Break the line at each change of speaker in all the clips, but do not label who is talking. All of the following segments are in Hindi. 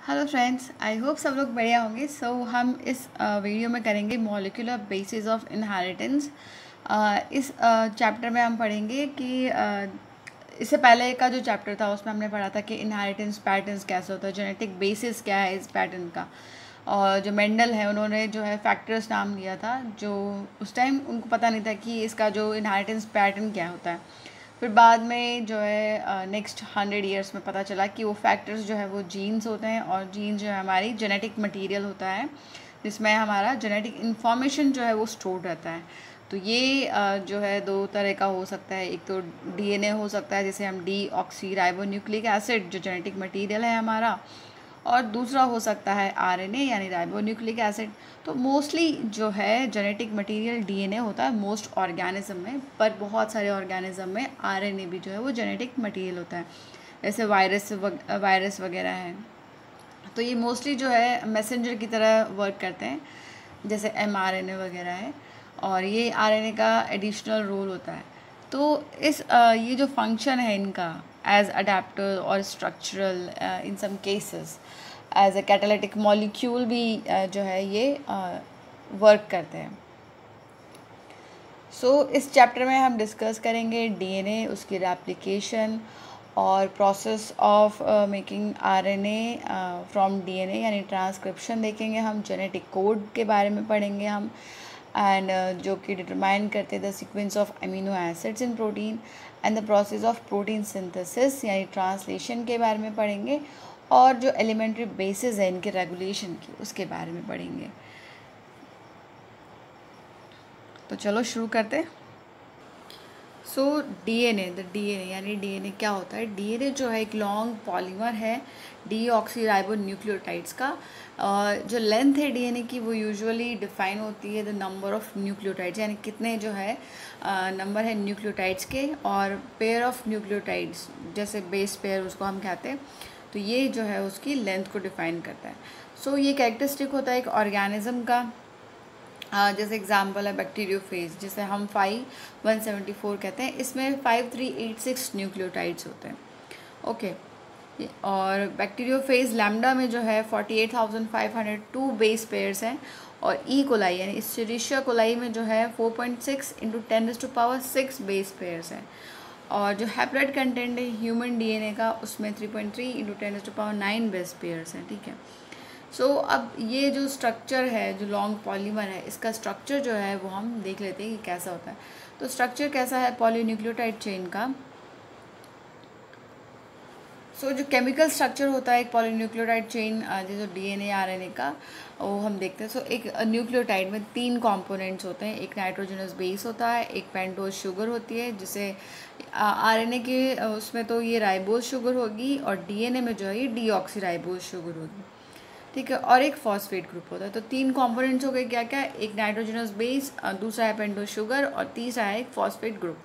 हेलो फ्रेंड्स, आई होप सब लोग बढ़िया होंगे। हम इस वीडियो में करेंगे मॉलिक्यूलर बेसिस ऑफ इनहेरिटेंस। इस चैप्टर में हम पढ़ेंगे कि इससे पहले का जो चैप्टर था उसमें हमने पढ़ा था कि इनहेरिटेंस पैटर्न्स कैसे होता है, जेनेटिक बेसिस क्या है इस पैटर्न का। और जो मेंडल है उन्होंने जो है फैक्टर्स नाम दिया था, जो उस टाइम उनको पता नहीं था कि इसका जो इनहेरिटेंस पैटर्न क्या होता है। फिर बाद में जो है नेक्स्ट 100 ईयर्स में पता चला कि वो फैक्टर्स जो है वो जीन्स होते हैं, और जीन्स जो है हमारी जेनेटिक मटेरियल होता है जिसमें हमारा जेनेटिक इन्फॉर्मेशन जो है वो स्टोर रहता है। तो ये जो है दो तरह का हो सकता है। एक तो डीएनए हो सकता है जिसे हम D oxy ribo nucleic acid जो जेनेटिक मटेरियल है हमारा, और दूसरा हो सकता है आरएनए यानी राइबो न्यूक्लिक एसिड। तो मोस्टली जो है जेनेटिक मटेरियल डीएनए होता है मोस्ट ऑर्गेनिज्म में, पर बहुत सारे ऑर्गेनिज्म में आरएनए भी जो है वो जेनेटिक मटेरियल होता है, जैसे वायरस वगैरह है। तो ये मोस्टली जो है मैसेंजर की तरह वर्क करते हैं, जैसे एमआरएनए वगैरह है, और ये आरएनए का एडिशनल रोल होता है। तो ये जो फंक्शन है इनका एज अडेप्टर और structural, in some cases as a catalytic molecule भी जो है ये वर्क करते हैं। इस चैप्टर में हम डिस्कस करेंगे डीएनए, उसकी रेप्लिकेशन और process of making RNA from DNA यानी ट्रांसक्रिप्शन देखेंगे हम। जेनेटिक कोड के बारे में पढ़ेंगे हम, एंड जो कि डिटरमाइन करते हैं the sequence of amino acids in protein and the process of protein synthesis यानी ट्रांसलेशन के बारे में पढ़ेंगे, और जो एलिमेंट्री बेसिस है इनके रेगुलेशन की उसके बारे में पढ़ेंगे। तो चलो शुरू करते हैं। डीएनए यानी डीएनए क्या होता है? डीएनए जो है एक लॉन्ग पॉलीमर है डीऑक्सीराइबो न्यूक्लियोटाइड्स का। जो लेंथ है डीएनए की वो यूजुअली डिफाइन होती है द नंबर ऑफ न्यूक्लियोटाइड्स, यानी कितने जो है नंबर है न्यूक्लियोटाइड्स के, और पेयर ऑफ न्यूक्लियोटाइड्स जैसे बेस पेयर उसको हम कहते हैं। तो ये जो है उसकी लेंथ को डिफाइन करता है। ये कैरेक्टरिस्टिक होता है एक ऑर्गेनिज्म का। जैसे एग्जाम्पल है बैक्टीरियोफेज, जिसे हम 5174 कहते हैं। इसमें 5386 न्यूक्लियोटाइड्स होते हैं। ओके। और बैक्टीरियोफेज लैम्डा में जो है 48,502 बेस पेयर्स हैं, और ई कोलाई यानी इस्चेरिशिया कोलाई में जो है 4.6 × 10⁻6 बेस पेयर्स हैं। और जो हैप्लॉइड कंटेंट है ह्यूमन डीएनए का, उसमें 3.3 × 10⁻9 बेस पेयर्स हैं। ठीक है। अब ये जो स्ट्रक्चर है, जो लॉन्ग पॉलीमर है, इसका स्ट्रक्चर जो है वो हम देख लेते हैं कि कैसा होता है। तो स्ट्रक्चर कैसा है पॉलीन्यूक्लियोटाइड चेन का? जो केमिकल स्ट्रक्चर होता है एक पॉलीन्यूक्लियोटाइड चेन जैसे डीएनए आरएनए का, वो हम देखते हैं। एक न्यूक्लियोटाइड में 3 कंपोनेंट्स होते हैं। एक नाइट्रोजनस बेस होता है, एक पेंटोज शुगर होती है, जिसे आरएनए के उसमें तो ये राइबोज शुगर होगी, और डीएनए में जो है ये डीऑक्सीराइबोज शुगर होगी। ठीक है। और एक फॉस्फेट ग्रुप होता है। तो 3 कंपोनेंट्स हो गए क्या क्या? एक नाइट्रोजनस बेस, दूसरा है पेंटोज शुगर, और तीसरा है एक फॉस्फेट ग्रुप।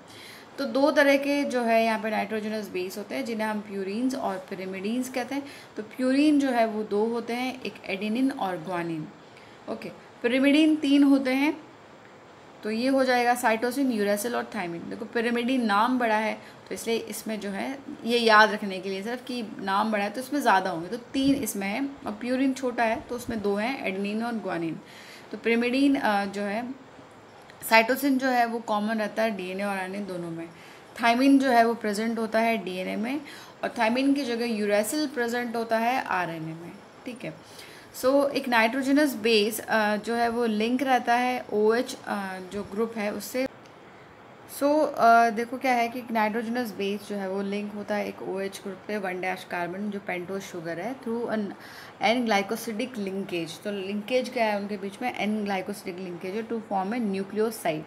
तो 2 तरह के जो है यहाँ पे नाइट्रोजनस बेस होते हैं, जिन्हें हम प्यूरिन्स और पिरिमिडीन्स कहते हैं। तो प्यूरिन जो है वो 2 होते हैं, एक एडेनिन और ग्वानिन। ओके। पिरिमिडीन 3 होते हैं। तो ये हो जाएगा साइटोसिन, यूरेसिल और थायमिन। देखो पिरिमिडीन नाम बड़ा है तो इसलिए इसमें जो है ये याद रखने के लिए सिर्फ कि नाम बड़ा है तो इसमें ज़्यादा होंगे, तो 3 इसमें है, और प्यूरिन छोटा है तो उसमें 2 हैं, एडेनिन और ग्वानिन। तो पिरिमिडीन जो है, साइटोसिन जो है वो कॉमन रहता है डीएनए और आरएनए दोनों में। थायमिन जो है वो प्रेजेंट होता है डीएनए में, और थायमिन की जगह यूरेसिल प्रेजेंट होता है आरएनए में। ठीक है। एक नाइट्रोजनस बेस जो है वो लिंक रहता है OH जो ग्रुप है उससे। देखो क्या है कि नाइट्रोजनस बेस जो है वो लिंक होता है एक OH ग्रुप पे 1' कार्बन जो पेंटोज शुगर है, थ्रू एन ग्लाइकोसिडिक लिंकेज। तो लिंकेज क्या है उनके बीच में? एन ग्लाइकोसिडिक लिंकेज है टू फॉर्म ए न्यूक्लियोसाइड,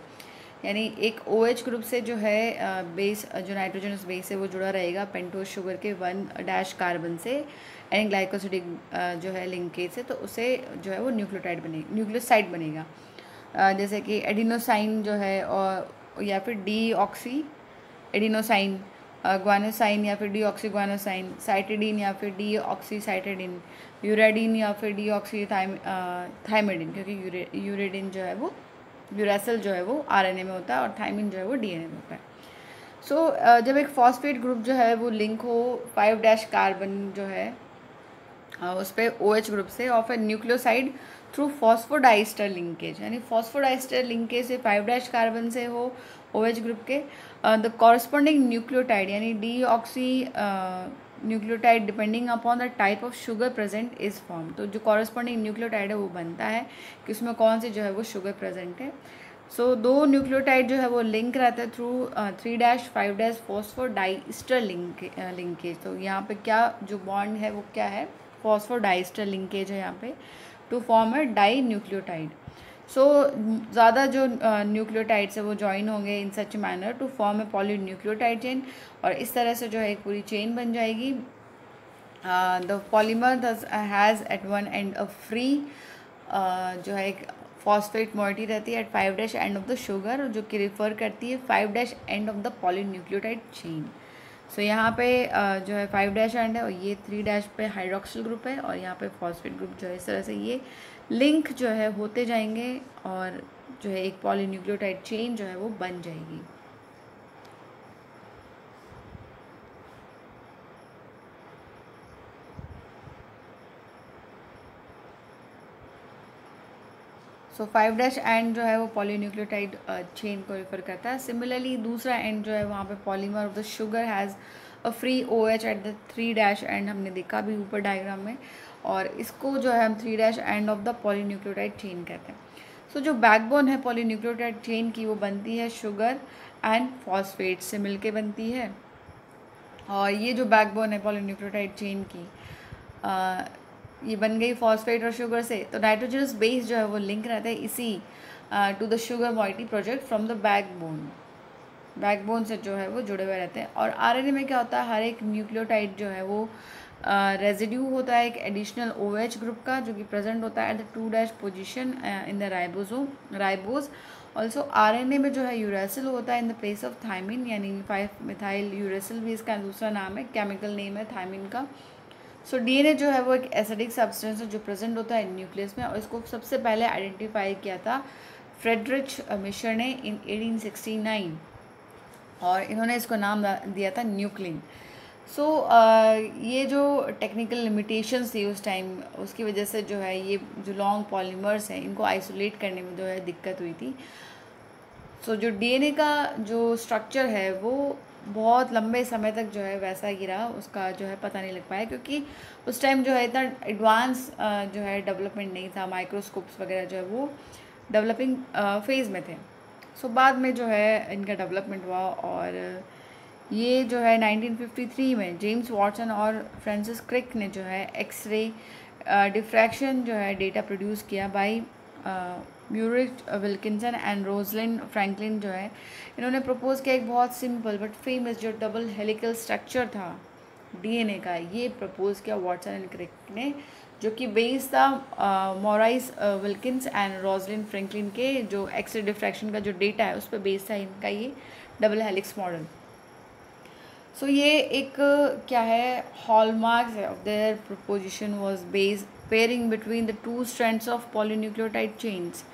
यानी एक OH ग्रुप से जो है बेस जो नाइट्रोजनस बेस है वो जुड़ा रहेगा पेंटोज शुगर के 1' कार्बन से एन ग्लाइकोसिडिक जो है लिंकेज से, तो उसे जो है वो न्यूक्लियोसाइड बनेगा। जैसे कि एडिनोसाइन जो है, और या फिर डीऑक्सी एडिनोसाइन, ग्वानोसाइन या फिर डीऑक्सी ग्वानोसाइन, साइटिडीन या फिर डीऑक्सी साइटिडीन, यूरेडिन या फिर डीऑक्सी थाइमिडिन, क्योंकि यूरेडिन जो है वो यूरेसिल जो है वो आरएनए में होता है, और थाइमिन जो है वो डीएनए में होता है। जब एक फॉस्फेट ग्रुप जो है वो लिंक हो 5' कार्बन जो है उस पर OH ग्रुप से of A nucleoside through phosphodiester linkage, यानी फॉस्फोडाइस्टर लिंकेज से 5' कार्बन से हो OH ग्रुप के द कॉरस्पॉन्डिंग न्यूक्लियोटाइड यानी deoxy nucleotide depending upon the type of sugar present is form. तो जो कॉरस्पॉन्डिंग न्यूक्लियोटाइड है वो बनता है कि उसमें कौन से जो है वो शुगर प्रेजेंट है। सो दो न्यूक्लियोटाइड जो है वो लिंक रहता है थ्रू 3' 5' फॉस्फोडाइस्टर लिंकेज। तो यहाँ पे क्या जो बॉन्ड है वो क्या है, फॉस्फोडाइस्टर लिंकेज है यहाँ पे to form a dinucleotide. So ज़्यादा जो न्यूक्लियोटाइड्स है वो ज्वाइन होंगे in such manner to form a polynucleotide chain, और इस तरह से जो है एक पूरी चेन बन जाएगी। The polymer has at one end a free जो है एक फॉस्फेट मोइटी रहती है at 5' end of the sugar, जो कि रिफ़र करती है 5' end of the polynucleotide chain. So यहाँ पे जो है 5' एंड है और ये 3' पे हाइड्रोक्सिल ग्रुप है और यहाँ पे फॉस्फेट ग्रुप जो है इस तरह से ये लिंक जो है होते जाएंगे और जो है एक पॉलीन्यूक्लियोटाइड चेन जो है वो बन जाएगी। सो 5' एंड जो है वो पॉलीन्यूक्लियोटाइड चेन को रेफर करता है। सिमिलरली दूसरा एंड जो है वहाँ पे polymer of the sugar has a free OH at the 3' and, हमने देखा भी ऊपर डायग्राम में, और इसको जो है हम 3' and of the polynucleotide chain कहते हैं। सो जो बैकबोन है पॉलीन्यूक्लियोटाइड चेन की वो बनती है शुगर एंड फॉस्फेट से मिलके बनती है, और ये जो बैकबोन है पॉलीन्यूक्लियोटाइड चेन की ये बन गई फॉस्फेट और शुगर से। तो नाइट्रोजनस बेस जो है वो लिंक रहता है इसी to the sugar moiety project from the backbone से जो है वो जुड़े हुए रहते हैं। और RNA में क्या होता है, हर एक न्यूक्लियोटाइड जो है वो रेजिड्यू होता है एक एडिशनल OH ग्रुप का जो कि प्रेजेंट होता है at the 2' position in the ribose. Also RNA में जो है यूरेसिल होता है in the place of thymine, यानी 5-methyl यूरेसिल भी इसका दूसरा नाम है, केमिकल नेम है थायमिन का। सो DNA जो है वो एक एसिडिक सब्सटेंस है जो प्रेजेंट होता है न्यूक्लियस में, और इसको सबसे पहले आइडेंटिफाई किया था फ्रेडरिच मिशर ने इन 1869, और इन्होंने इसको नाम दिया था न्यूक्लिन। सो ये जो टेक्निकल लिमिटेशंस थी उस टाइम, उसकी वजह से जो है ये जो लॉन्ग पॉलीमर्स हैं इनको आइसोलेट करने में जो है दिक्कत हुई थी। सो जो DNA का जो स्ट्रक्चर है वो बहुत लंबे समय तक जो है वैसा ही रहा, उसका जो है पता नहीं लग पाया, क्योंकि उस टाइम जो है इतना एडवांस जो है डेवलपमेंट नहीं था, माइक्रोस्कोप्स वगैरह जो है वो डेवलपिंग फेज़ में थे। सो बाद में जो है इनका डेवलपमेंट हुआ, और ये जो है 1953 में जेम्स वॉटसन और फ्रांसिस क्रिक ने जो है एक्सरे डिफ्रैक्शन जो है डेटा प्रोड्यूस किया by Maurice Wilkinson and Rosalind Franklin. जो है इन्होंने प्रपोज किया एक बहुत सिंपल बट फेमस जो डबल हेलिकल स्ट्रक्चर था DNA का, ये प्रपोज किया वॉटसन एंड क्रिक ने, जो कि बेस था मॉराइस विल्किंस एंड रोजलिन फ्रैंकलिन के जो एक्सरे डिफ्रैक्शन का जो डेटा है उस पर बेस था इनका ये डबल हेलिक्स मॉडल। सो ये एक क्या है hallmarks of their proposition was based pairing between the 2 strands of polynucleotide chains.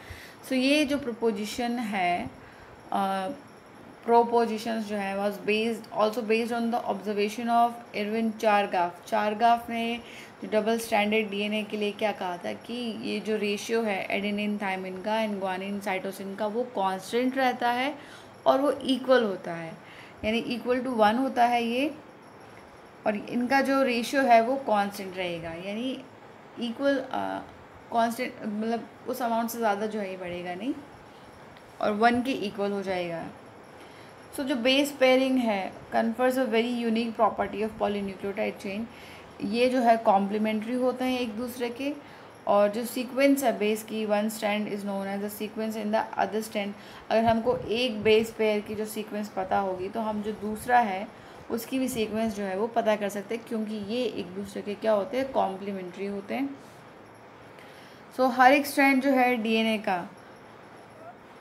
So ये जो प्रपोजिशन है प्रोपोजिशंस जो है was based also based on the observation of Erwin Chargaff ने जो डबल स्टैंडर्ड DNA के लिए क्या कहा था कि ये जो रेशियो है एडेनिन थायमिन का एंड ग्वानिन साइटोसिन का वो कांस्टेंट रहता है और वो इक्वल होता है, यानी इक्वल टू 1 होता है ये, और इनका जो रेशियो है वो कांस्टेंट रहेगा, यानी इक्वल कांस्टेंट मतलब उस अमाउंट से ज़्यादा जो है ये बढ़ेगा नहीं और 1 के इक्वल हो जाएगा। सो जो बेस पेयरिंग है confers a very unique property of polynucleotide chain. ये जो है कॉम्प्लीमेंट्री होते हैं एक दूसरे के, और जो सीक्वेंस है बेस की, 1 strand is known as the sequence in the other strand. अगर हमको एक बेस पेयर की जो सीक्वेंस पता होगी तो हम जो दूसरा है उसकी भी सीक्वेंस जो है वो पता कर सकते हैं, क्योंकि ये एक दूसरे के क्या होते हैं, कॉम्प्लीमेंट्री होते हैं। सो हर एक स्ट्रैंड जो है DNA का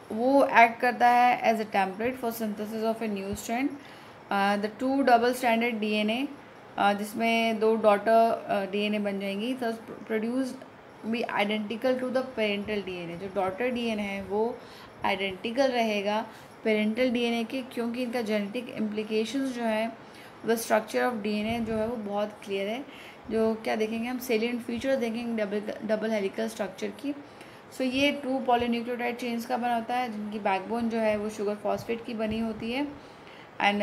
वो एक्ट करता है as a template for synthesis of a new strand. The 2 double stranded DNA जिसमें 2 डॉटर DNA बन जाएंगी, तो प्रोड्यूस्ड भी identical to the parental DNA। जो डॉटर DNA है वो आइडेंटिकल रहेगा पेरेंटल DNA के, क्योंकि इनका जेनेटिक इम्प्लीकेशंस जो है द स्ट्रक्चर ऑफ DNA जो है वो बहुत क्लियर है जो क्या देखेंगे हम, सेलिएंट फीचर देखेंगे डबल हेलिकल स्ट्रक्चर की। सो ये 2 पॉलीन्यूक्लियोटाइड चेन्स का बना होता है, जिनकी बैकबोन जो है वो शुगर फॉस्फेट की बनी होती है, एंड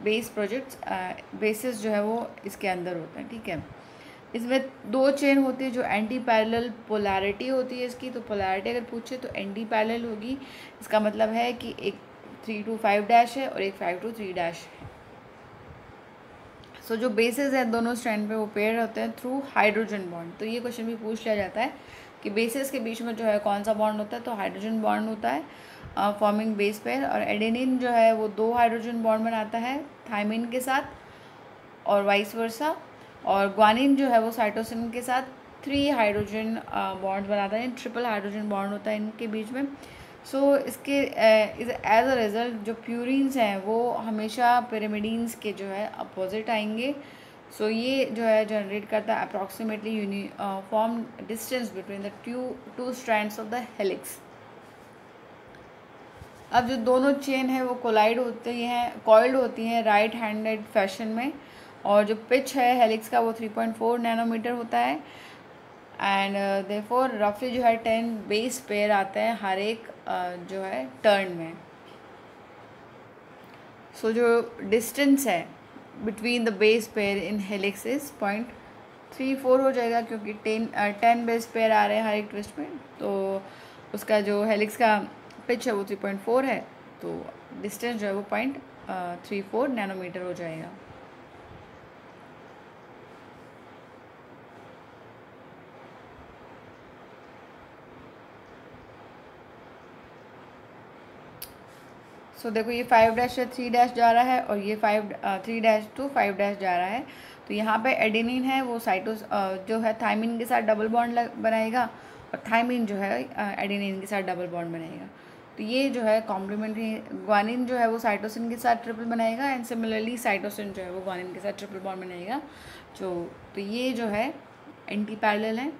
बेसिस जो है वो इसके अंदर होता है, ठीक है। इसमें 2 चेन होती है जो एंटी पैरेलल पोलैरिटी होती है इसकी। तो पोलैरिटी अगर पूछे तो एंटी पैरेलल होगी, इसका मतलब है कि एक 3 to 5 डैश है और एक 5 to 3 डैश है। सो जो बेसिस है दोनों स्ट्रैंड पे वो पेयर होते हैं थ्रू हाइड्रोजन बॉन्ड। तो ये क्वेश्चन भी पूछ लिया जाता है कि बेसिस के बीच में जो है कौन सा बॉन्ड होता है, तो हाइड्रोजन बॉन्ड होता है फॉर्मिंग बेस पेयर। और एडेनिन जो है वो 2 हाइड्रोजन बॉन्ड बनाता है थायमिन के साथ और वाइस वर्सा। और ग्वानिन जो है वो साइटोसिन के साथ 3 हाइड्रोजन बॉन्ड्स बनाता है, ट्रिपल हाइड्रोजन बॉन्ड होता है इनके बीच में। सो इसके एज अ रिज़ल्ट जो प्यूरिन्स हैं वो हमेशा पिरामिडीन्स के जो है अपोजिट आएंगे। सो ये जो है जनरेट करता है approximately uniform distance between the two strands of the helix. अब जो दोनों चेन है वो कॉइल्ड होती हैं राइट हैंडेड फैशन में, और जो पिच है हेलिक्स का वो 3.4 नैनोमीटर होता है। एंड देयरफॉर रफली जो है 10 बेस पेयर आते हैं हर एक जो है टर्न में। सो जो डिस्टेंस है between the base pair in helix is 0.34 हो जाएगा, क्योंकि 10 बेस पेयर आ रहे हैं हर एक ट्विस्ट में। तो उसका जो हेलिक्स का पिच है वो 3.4 है, तो डिस्टेंस जो है वो 0.34 नैनोमीटर हो जाएगा। सो देखो ये 5 डैश से 3 डैश जा रहा है, और ये 3 डैश टू 5 डैश जा रहा है। तो यहाँ पे एडेनिन है वो जो है थायमिन के साथ डबल बॉन्ड बनाएगा, और थायमिन जो है एडेनिन के साथ डबल बॉन्ड बनाएगा। तो ये जो है कॉम्प्लीमेंट्री। ग्वानिन जो है वो साइटोसिन के साथ ट्रिपल बनाएगा, एंड सिमिलरली साइटोसिन जो है वो ग्वानिन के साथ ट्रिपल बॉन्ड बनाएगा। तो ये जो है एंटी पैरेलल है।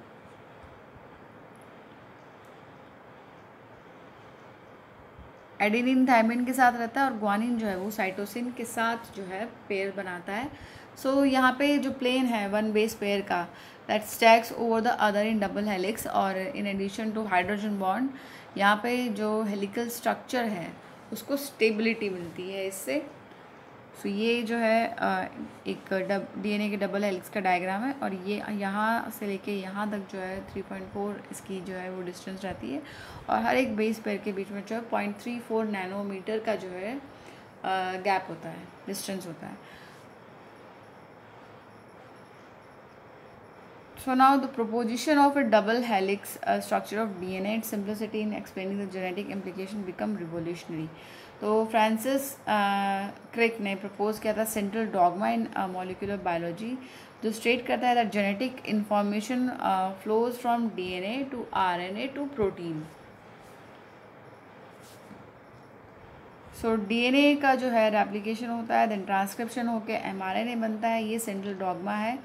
एडेनिन थायमिन के साथ रहता है, और ग्वानिन जो है वो साइटोसिन के साथ जो है पेयर बनाता है। सो यहाँ पे जो प्लेन है 1 बेस पेयर का, that stacks over the other in double helix, और in addition to hydrogen bond यहाँ पे जो हेलिकल स्ट्रक्चर है उसको स्टेबिलिटी मिलती है इससे। सो ये जो है एक डीएनए के डबल हेलिक्स का डायग्राम है, और ये यहाँ से लेके यहाँ तक जो है 3.4 इसकी जो है वो डिस्टेंस रहती है, और हर एक बेस पेयर के बीच में जो है 0.34 नैनोमीटर का जो है गैप होता है, डिस्टेंस होता है। So now the proposition of a double helix structure of DNA, its simplicity in explaining the genetic implication become revolutionary. तो फ्रांसिस क्रिक ने प्रपोज किया था central dogma in molecular biology, जो स्टेट करता है that genetic information flows from DNA to RNA to protein. So DNA का जो है रेप्लिकेशन होता है, देन ट्रांसक्रिप्शन होकर एमआरएनए बनता है। ये सेंट्रल डॉगमा है,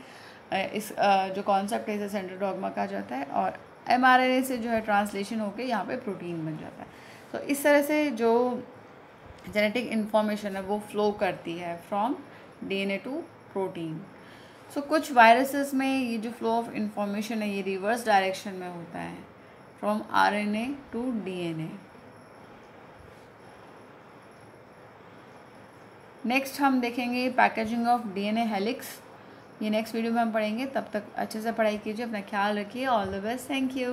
इस जो कॉन्सेप्ट है इसे सेंट्रल डॉगमा कहा जाता है, और एमआरएनए से जो है ट्रांसलेशन होकर यहाँ पे प्रोटीन बन जाता है। तो इस तरह से जो जेनेटिक इन्फॉर्मेशन है वो फ्लो करती है फ्रॉम डीएनए टू प्रोटीन। सो कुछ वायरसेस में ये जो फ्लो ऑफ इंफॉर्मेशन है ये रिवर्स डायरेक्शन में होता है, from RNA to DNA. Next हम देखेंगे पैकेजिंग ऑफ डीएनए हेलिक्स। ये नेक्स्ट वीडियो में हम पढ़ेंगे। तब तक अच्छे से पढ़ाई कीजिए, अपना ख्याल रखिए। All the best, thank you.